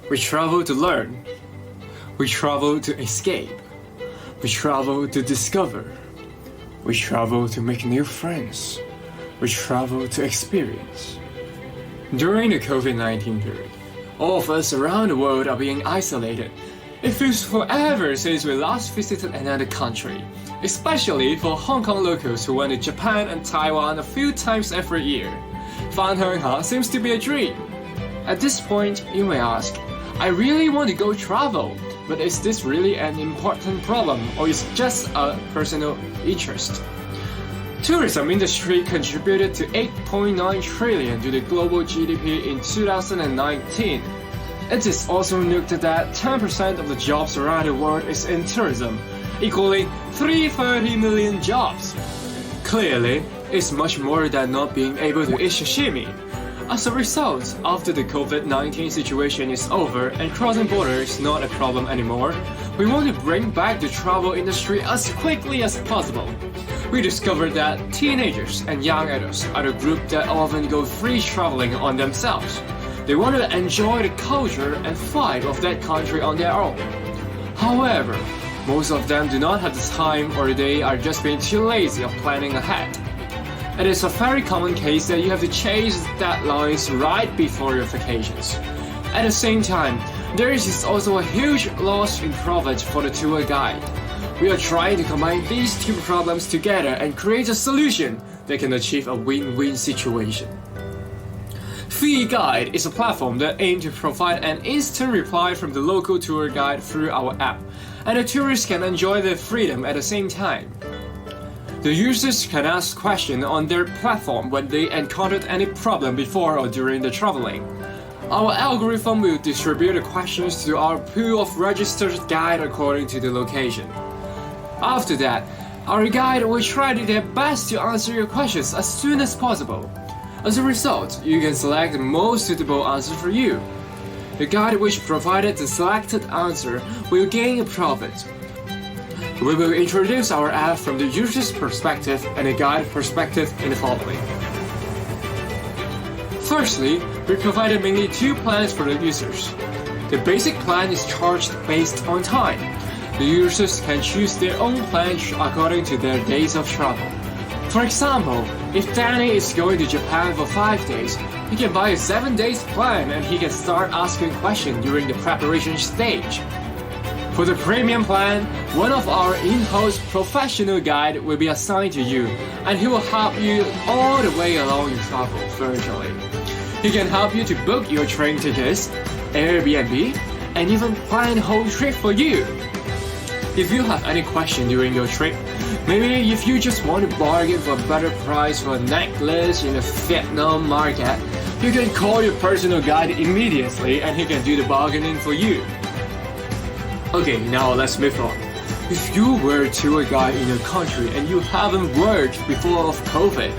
We travel to learn. We travel to escape. We travel to discover. We travel to make new friends. We travel to experience. During the COVID-19 period, all of us around the world are being isolated. It feels forever since we last visited another country, especially for Hong Kong locals who went to Japan and Taiwan a few times every year. 返鄉下 seems to be a dream. At this point, you may ask, I really want to go travel, but is this really an important problem or is it just a personal interest? Tourism industry contributed to 8.9 trillion to the global GDP in 2019. It is also noted that 10% of the jobs around the world is in tourism, equaling 330 million jobs. Clearly, it's much more than not being able to eat sashimi. As a result, after the COVID-19 situation is over and crossing borders is not a problem anymore, we want to bring back the travel industry as quickly as possible. We discovered that teenagers and young adults are the group that often go free traveling on themselves. They want to enjoy the culture and vibe of that country on their own. However, most of them do not have the time or they are just being too lazy of planning ahead. It is a very common case that you have to chase deadlines right before your vacations. At the same time, there is also a huge loss in profit for the tour guide. We are trying to combine these two problems together and create a solution that can achieve a win-win situation. Free Guide is a platform that aims to provide an instant reply from the local tour guide through our app, and the tourists can enjoy their freedom at the same time. The users can ask questions on their platform when they encountered any problem before or during the traveling. Our algorithm will distribute the questions to our pool of registered guides according to the location. After that, our guide will try their best to answer your questions as soon as possible. As a result, you can select the most suitable answer for you. The guide which provided the selected answer will gain a profit. We will introduce our app from the user's perspective and the guide perspective in the following. Firstly, we provided mainly two plans for the users. The basic plan is charged based on time. The users can choose their own plan according to their days of travel. For example, if Danny is going to Japan for 5 days, he can buy a 7 days plan and he can start asking questions during the preparation stage. For the premium plan, one of our in-house professional guide will be assigned to you, and he will help you all the way along your travel virtually. He can help you to book your train tickets, Airbnb, and even plan the whole trip for you. If you have any question during your trip, maybe if you just want to bargain for a better price for a necklace in the Vietnam market, you can call your personal guide immediately and he can do the bargaining for you. Okay, now let's move on. If you were a tour guide in your country and you haven't worked before of COVID,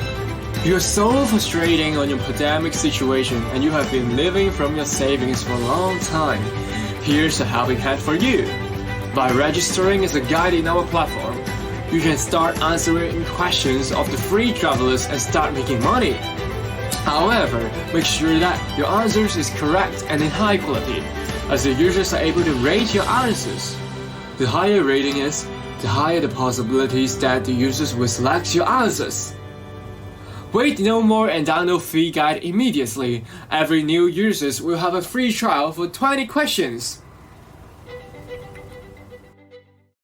you're so frustrating on your pandemic situation and you have been living from your savings for a long time, here's a helping hand for you. By registering as a guide in our platform, you can start answering questions of the free travelers and start making money. However, make sure that your answers is correct and in high quality, as the users are able to rate your answers. The higher rating is, the higher the possibilities that the users will select your answers. Wait no more and download Free Guide immediately. Every new users will have a free trial for 20 questions.